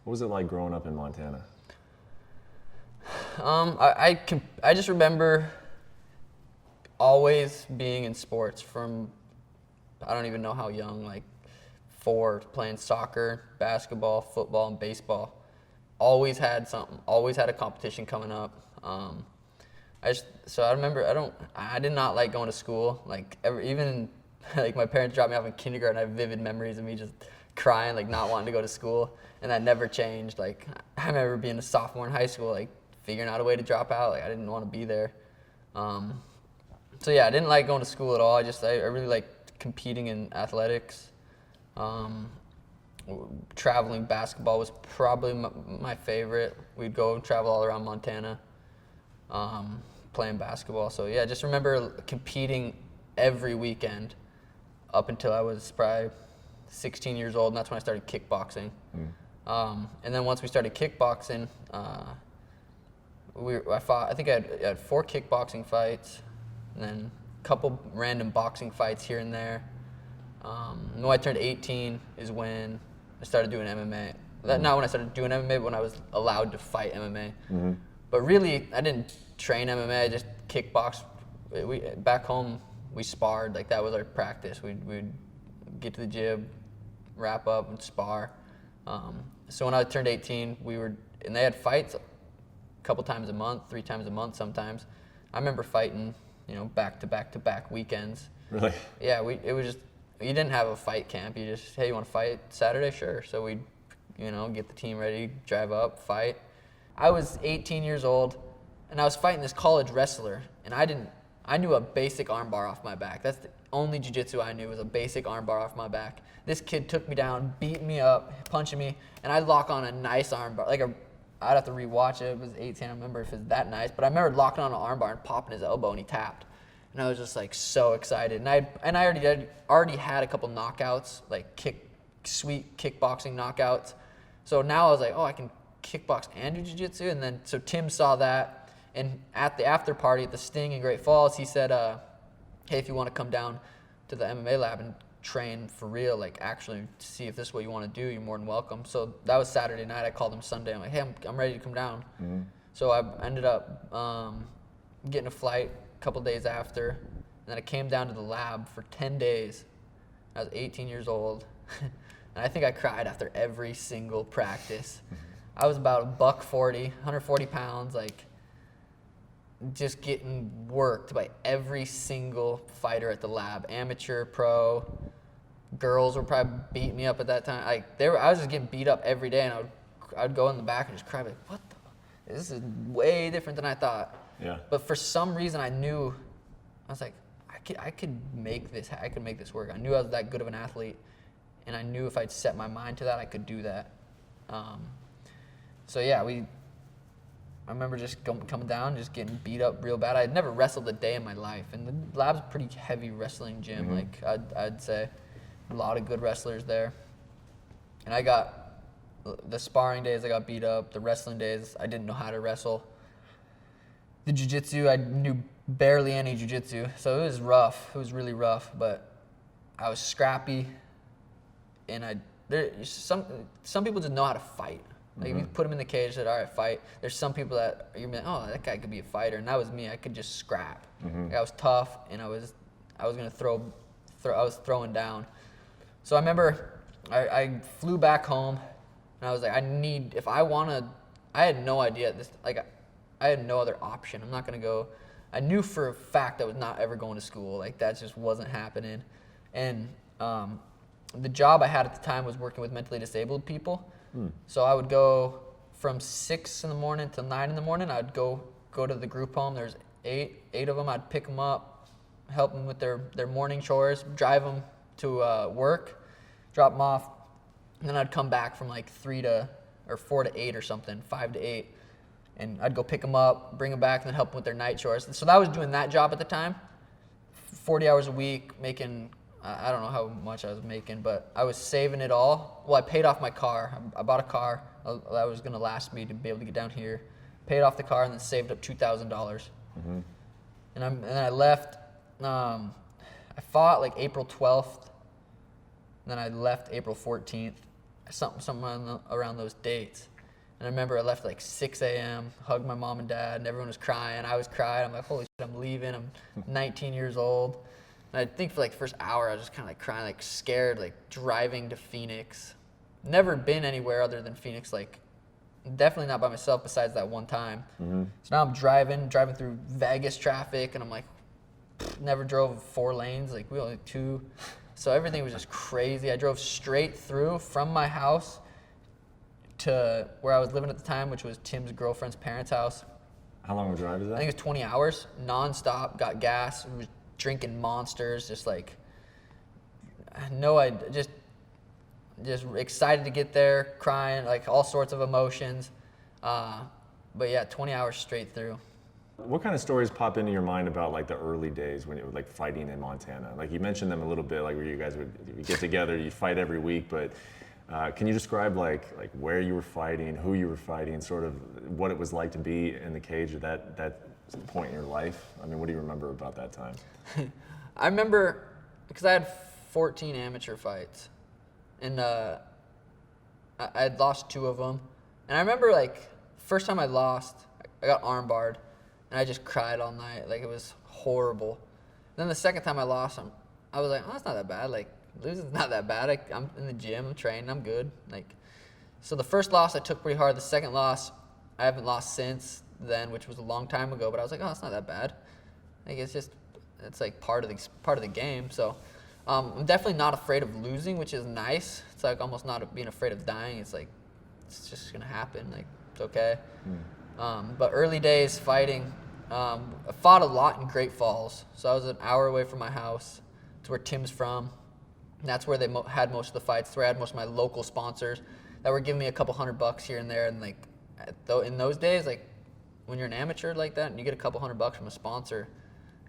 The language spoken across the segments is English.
What was it like growing up in Montana? I just remember always being in sports from, I don't even know how young, like 4, playing soccer, basketball, football, and baseball. Always had something, always had a competition coming up. So I remember I did not like going to school. Like even like my parents dropped me off in kindergarten. I have vivid memories of me just crying, like not wanting to go to school, and that never changed. Like I remember being a sophomore in high school, like figuring out a way to drop out. Like I didn't want to be there. So yeah, I didn't like going to school at all. I really liked competing in athletics. Traveling basketball was probably my favorite. We'd go travel all around Montana, playing basketball. So yeah, just remember competing every weekend up until I was probably 16 years old, and that's when I started kickboxing. And then once we started kickboxing, I think I had 4 kickboxing fights, and then a couple random boxing fights here and there. When I turned 18 is when I started doing MMA. Not when I started doing MMA, but when I was allowed to fight MMA. But really, I didn't train MMA, I just kickboxed. Back home, we sparred, like that was our practice. We'd get to the gym, wrap up, and spar. So when I turned 18, and they had fights a couple times a month, 3 times a month sometimes. I remember fighting, back to back to back weekends. Really? Yeah, it was just, you didn't have a fight camp. You just, hey, you want to fight Saturday? Sure. So we'd, get the team ready, drive up, fight. I was 18 years old, and I was fighting this college wrestler, and I knew a basic armbar off my back. That's the only jiu-jitsu I knew, was a basic armbar off my back. This kid took me down, beat me up, punching me, and I'd lock on a nice armbar. I'd have to rewatch it. It was 18. I don't remember if it was that nice, but I remember locking on an armbar and popping his elbow, and he tapped. And I was just like so excited. And I already had a couple knockouts, like sweet kickboxing knockouts. So now I was like, oh, I can kickbox and do jiu-jitsu. And then so Tim saw that, and at the after party at the Sting in Great Falls, he said, hey, if you want to come down to the MMA lab and train for real, like actually see if this is what you want to do, you're more than welcome. So that was Saturday night. I called him Sunday. I'm like, hey, I'm ready to come down. So I ended up getting a flight a couple days after, and then I came down to the lab for 10 days. I was 18 years old, and I think I cried after every single practice. I was about $140, 140 pounds, like just getting worked by every single fighter at the lab, amateur, pro. Girls were probably beating me up at that time. I was just getting beat up every day, and I'd go in the back and just cry, like, what the? This is way different than I thought. Yeah. But for some reason, I was like, I could make this work. I knew I was that good of an athlete, and I knew if I'd set my mind to that, I could do that. So yeah, I remember just coming down, just getting beat up real bad. I had never wrestled a day in my life, and the lab's a pretty heavy wrestling gym. Like I'd say, a lot of good wrestlers there. And I got the sparring days, I got beat up. The wrestling days, I didn't know how to wrestle. The jiu-jitsu, I knew barely any jiu-jitsu, so it was rough. It was really rough, but I was scrappy, and some people just know how to fight. Like if you put them in the cage and said, all right, fight. There's some people that you're like, oh, that guy could be a fighter, and that was me. I could just scrap. Like I was tough, and I was gonna I was throwing down. So I remember I flew back home, and I was like, I had no idea I had no other option. I'm not gonna go. I knew for a fact I was not ever going to school. Like that just wasn't happening. And the job I had at the time was working with mentally disabled people. So I would go from 6 in the morning till 9 in the morning. I'd go to the group home. There's eight of them. I'd pick them up, help them with their morning chores, drive them to work, drop them off, and then I'd come back from like 4 to 8 or something, 5 to 8. And I'd go pick them up, bring them back, and then help them with their night chores. So I was doing that job at the time, 40 hours a week, making, I don't know how much I was making, but I was saving it all. Well, I paid off my car. I bought a car that was going to last me to be able to get down here. Paid off the car and then saved up $2,000. And then I left. I fought like April 12th. Then I left April 14th. something around those dates. And I remember I left like 6 a.m., hugged my mom and dad, and everyone was crying. I was crying. I'm like, holy shit, I'm leaving. I'm 19 years old. And I think for like the first hour, I was just kind of like crying, like scared, like driving to Phoenix. Never been anywhere other than Phoenix, like definitely not by myself besides that one time. So now I'm driving through Vegas traffic, and I'm like, never drove 4 lanes, like we only 2. So everything was just crazy. I drove straight through from my house to where I was living at the time, which was Tim's girlfriend's parents' house. How long of a drive is that? I think it was 20 hours, nonstop, got gas, was drinking Monsters, just like, no, I just excited to get there, crying, like all sorts of emotions. But yeah, 20 hours straight through. What kind of stories pop into your mind about like the early days when you were like fighting in Montana? Like you mentioned them a little bit, like where you guys would get together, you fight every week, but can you describe like where you were fighting, who you were fighting, sort of what it was like to be in the cage at that point in your life? I mean, what do you remember about that time? I remember, because I had 14 amateur fights, and I had lost 2 of them. And I remember like, first time I lost, I got armbarred, and I just cried all night. Like, it was horrible. Then the second time I lost, I was like, oh, that's not that bad. Like, losing's not that bad. I'm in the gym, I'm training, I'm good. Like, so the first loss I took pretty hard. The second loss, I haven't lost since then, which was a long time ago. But I was like, oh, it's not that bad. Like, it's like part of the game. So I'm definitely not afraid of losing, which is nice. It's like almost not being afraid of dying. It's like, it's just gonna happen. Like, it's okay. But early days fighting, I fought a lot in Great Falls. So I was an hour away from my house. It's where Tim's from. And that's where they had most of the fights. That's where I had most of my local sponsors that were giving me a couple $100 here and there. And like, in those days, like when you're an amateur like that and you get a couple $100 from a sponsor,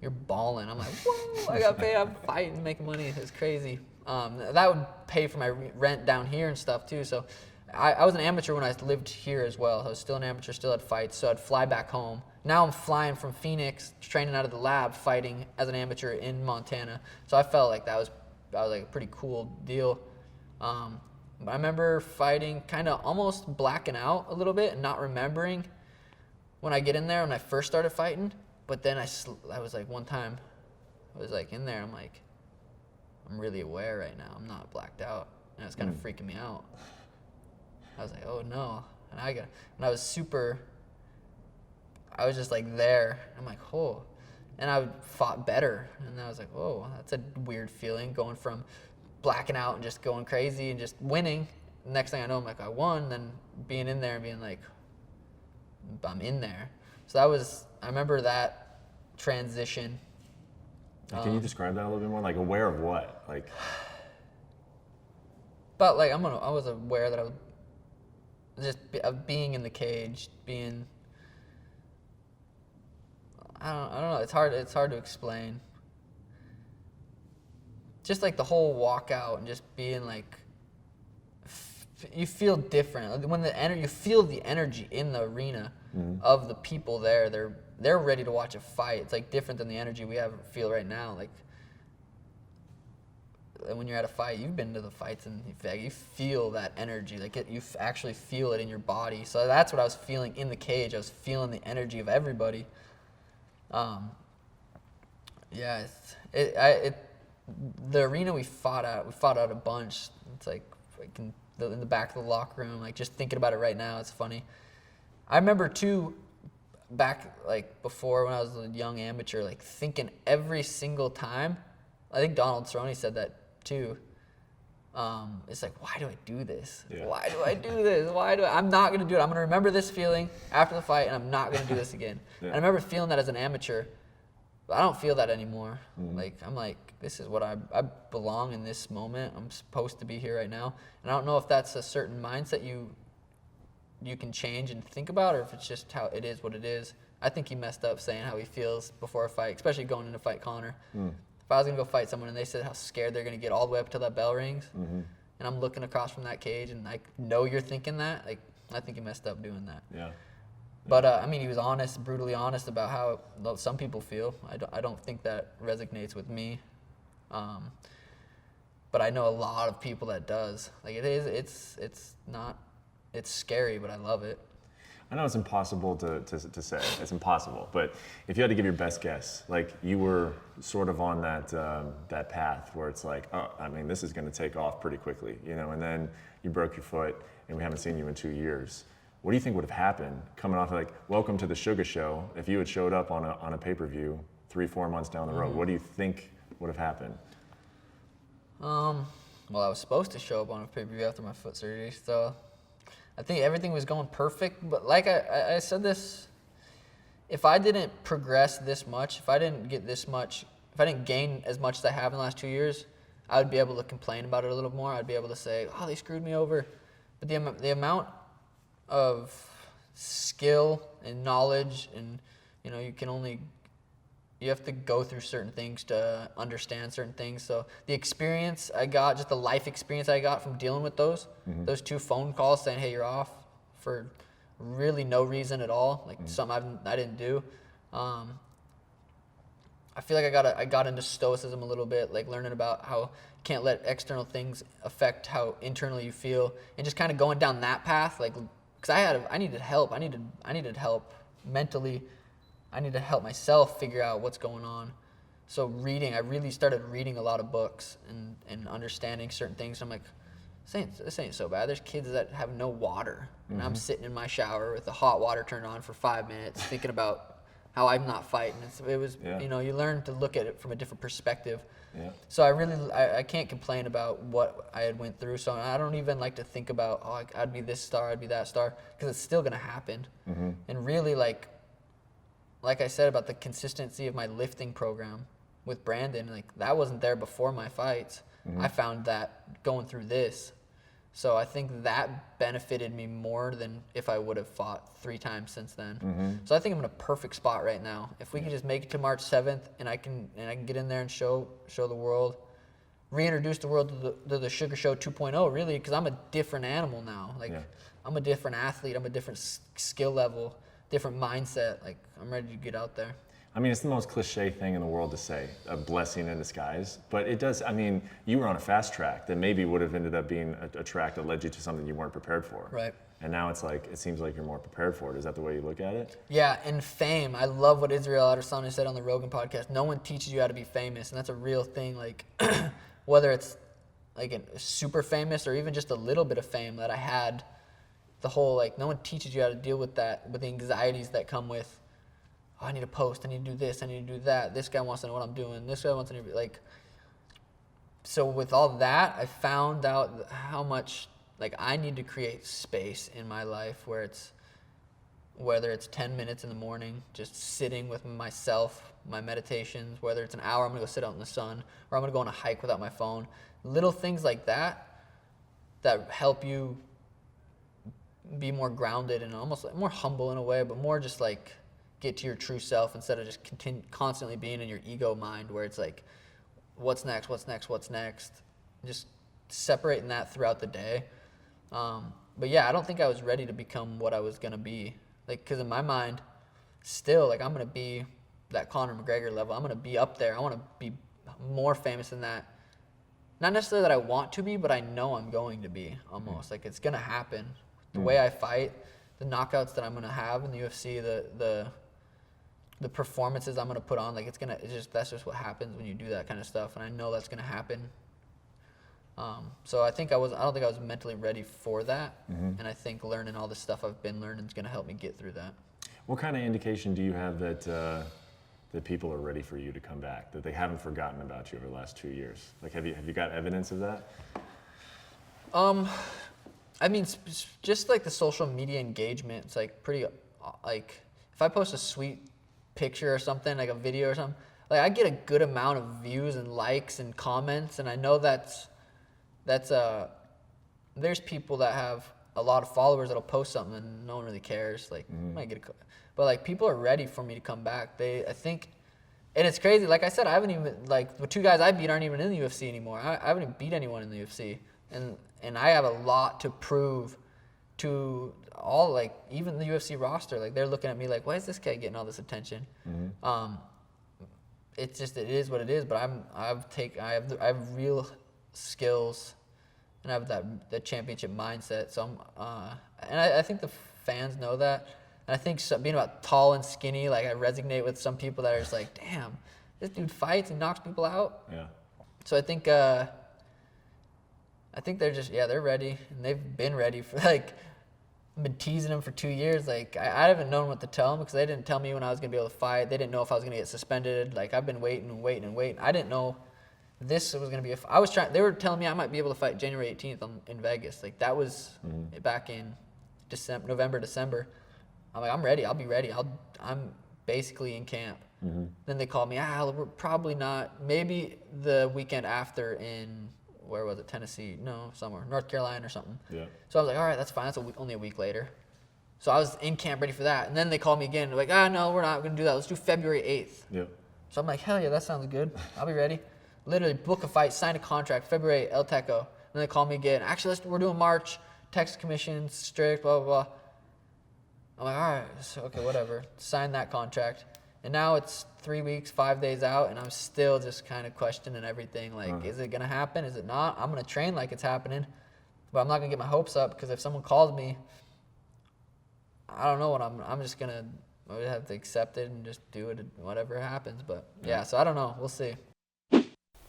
you're balling. I'm like, whoa, I got paid. I'm fighting, making money. It's crazy. That would pay for my rent down here and stuff too. So I was an amateur when I lived here as well. I was still an amateur, still had fights. So I'd fly back home. Now I'm flying from Phoenix, training out of the lab, fighting as an amateur in Montana. So I felt like that was like a pretty cool deal. But I remember fighting, kind of almost blacking out a little bit and not remembering when I get in there when I first started fighting. But then I was like, one time, I was like in there, I'm like, I'm really aware right now. I'm not blacked out. And it's kind of freaking me out. I was like, oh no. And I was just like there. I'm like, oh. And I fought better. And I was like, whoa, that's a weird feeling, going from blacking out and just going crazy and just winning. Next thing I know, I'm like, I won. Then being in there and being like, I'm in there. So I remember that transition. Can you describe that a little bit more? Like, aware of what? Like, but like, I was aware that I was of being in the cage, being, I don't know. It's hard to explain. Just like the whole walkout and just being like, you feel different when you feel the energy in the arena of the people there. They're ready to watch a fight. It's like different than the energy we feel right now. Like when you're at a fight, you've been to the fights and you feel that energy. Like you actually feel it in your body. So that's what I was feeling in the cage. I was feeling the energy of everybody. Yeah, the arena we fought out a bunch. It's like in the back of the locker room, like just thinking about it right now, it's funny. I remember too, back like before when I was a young amateur, like thinking every single time, I think Donald Cerrone said that too. It's like, why do I do this? Yeah. Why do I do this? I'm not going to do it. I'm going to remember this feeling after the fight, and I'm not going to do this again. Yeah. And I remember feeling that as an amateur, but I don't feel that anymore. Like, I'm like, this is what I belong in this moment. I'm supposed to be here right now. And I don't know if that's a certain mindset you can change and think about, or if it's just how it is what it is. I think he messed up saying how he feels before a fight, especially going in to fight Conor. If I was going to go fight someone and they said how scared they're going to get all the way up till that bell rings, and I'm looking across from that cage and I know you're thinking that, like, I think he messed up doing that. Yeah. But, I mean, he was honest, brutally honest about how some people feel. I don't think that resonates with me. But But I know a lot of people that does. Like it's scary, but I love it. I know it's impossible to say. It's impossible. But if you had to give your best guess, like you were sort of on that path where it's like, oh, I mean, this is going to take off pretty quickly, you know, and then you broke your foot and we haven't seen you in 2 years. What do you think would have happened coming off of like, welcome to the Sugar Show, if you had showed up on a pay-per-view 3-4 months down the road? What do you think would have happened? Well, I was supposed to show up on a pay-per-view after my foot surgery, so I think everything was going perfect. But like I said this, if I didn't progress this much, if I didn't get this much, if I didn't gain as much as I have in the last 2 years, I would be able to complain about it a little more. I'd be able to say, oh, they screwed me over. But the amount of skill and knowledge, and you know, you have to go through certain things to understand certain things. So the experience I got, just the life experience I got from dealing with those 2 phone calls saying, hey, you're off for really no reason at all, like something I didn't do. I feel like I got into stoicism a little bit, like learning about how you can't let external things affect how internally you feel, and just kind of going down that path, like, because I needed help. I needed help mentally. I need to help myself figure out what's going on. So I really started reading a lot of books and understanding certain things. I'm like, this ain't so bad. There's kids that have no water, and I'm sitting in my shower with the hot water turned on for 5 minutes, thinking about how I'm not fighting. You know, you learn to look at it from a different perspective. Yeah. So I can't complain about what I had went through. So I don't even like to think about, oh, I'd be this star, I'd be that star, because it's still gonna happen. And really, like I said about the consistency of my lifting program with Brandon, like that wasn't there before my fights. I found that going through this. So I think that benefited me more than if I would have fought 3 times since then. So I think I'm in a perfect spot right now. If we can just make it to March 7th and I can get in there and show the world, reintroduce the world to the Sugar Show 2.0, really, because I'm a different animal now. Like I'm a different athlete. I'm a different skill level, different mindset. Like I'm ready to get out there. I mean, it's the most cliche thing in the world to say, a blessing in disguise. But it does, I mean, you were on a fast track that maybe would have ended up being a track that led you to something you weren't prepared for. Right. And now it's like, it seems like you're more prepared for it. Is that the way you look at it? Yeah, and fame. I love what Israel Adesanya said on the Rogan podcast. No one teaches you how to be famous, and that's a real thing. Like, whether it's like a super famous or even just a little bit of fame that I had, the whole, like, no one teaches you how to deal with that, with the anxieties that come with, oh, I need to post, I need to do this, I need to do that. This guy wants to know what I'm doing. This guy wants to know, like. So with all that, I found out how much, like, I need to create space in my life where it's, whether it's 10 minutes in the morning, just sitting with myself, my meditations, whether it's an hour, I'm gonna go sit out in the sun, or I'm gonna go on a hike without my phone. Little things like that help you be more grounded and almost like more humble in a way, but more just like get to your true self instead of just constantly being in your ego mind where it's like, what's next, what's next, what's next? Just separating that throughout the day. But yeah, I don't think I was ready to become what I was gonna be. Like, because in my mind, still, like, I'm gonna be that Conor McGregor level. I'm gonna be up there. I want to be more famous than that. Not necessarily that I want to be, but I know I'm going to be almost. Like, it's gonna happen. The way I fight, the knockouts that I'm gonna have in the UFC, the performances I'm gonna put on, like, that's just what happens when you do that kind of stuff, and I know that's gonna happen. So I don't think I was mentally ready for that, and I think learning all the stuff I've been learning is gonna help me get through that. What kind of indication do you have that that people are ready for you to come back, that they haven't forgotten about you over the last 2 years? Like, have you got evidence of that? I mean, just like the social media engagement, it's like pretty, like, if I post a sweet picture or something, like a video or something, like, I get a good amount of views and likes and comments, and I know there's people that have a lot of followers that'll post something and no one really cares. Like, might get but like, people are ready for me to come back. I think, and it's crazy. Like I said, I haven't even, like, the 2 guys I beat aren't even in the UFC anymore. I haven't even beat anyone in the UFC, and I have a lot to prove to all, like, even the UFC roster. Like, they're looking at me like, why is this guy getting all this attention? It's just, it is what it is. But I have real skills and have that championship mindset. So I think the fans know that. And I think being about tall and skinny, like I resonate with some people that are just like, damn, this dude fights and knocks people out. Yeah. So I think they're just, they're ready, and they've been ready for like, I've been teasing them for 2 years. Like I haven't known what to tell them because they didn't tell me when I was gonna be able to fight. They didn't know if I was gonna get suspended. Like I've been waiting. I didn't know this was gonna be they were telling me I might be able to fight January 18th in Vegas. Like that was back in November, December. I'm like, I'm ready. I'll be ready. I'm basically in camp. Then they called me. We're probably not. Maybe the weekend after in, where was it? Tennessee? No, somewhere. North Carolina or something. Yeah. So I was like, all right, that's fine. That's only a week later. So I was in camp ready for that. And then they called me again. They're like, no, we're not going to do that. Let's do February 8th. Yeah. So I'm like, hell yeah, that sounds good. I'll be ready. Literally book a fight, sign a contract, February 8th, El Teco. And then they call me again. Actually, we're doing March. Texas Commission, strict, blah, blah, blah. I'm like, all right, so, okay, whatever. Sign that contract. And now it's 3 weeks, 5 days out, and I'm still just kind of questioning everything. Like, is it going to happen? Is it not? I'm going to train like it's happening, but I'm not going to get my hopes up because if someone calls me, I don't know what I'm just going to have to accept it and just do it, whatever happens. But, so I don't know. We'll see.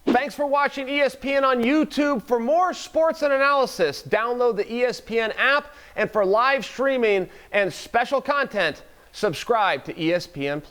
Thanks for watching ESPN on YouTube. For more sports and analysis, download the ESPN app. And for live streaming and special content, subscribe to ESPN+.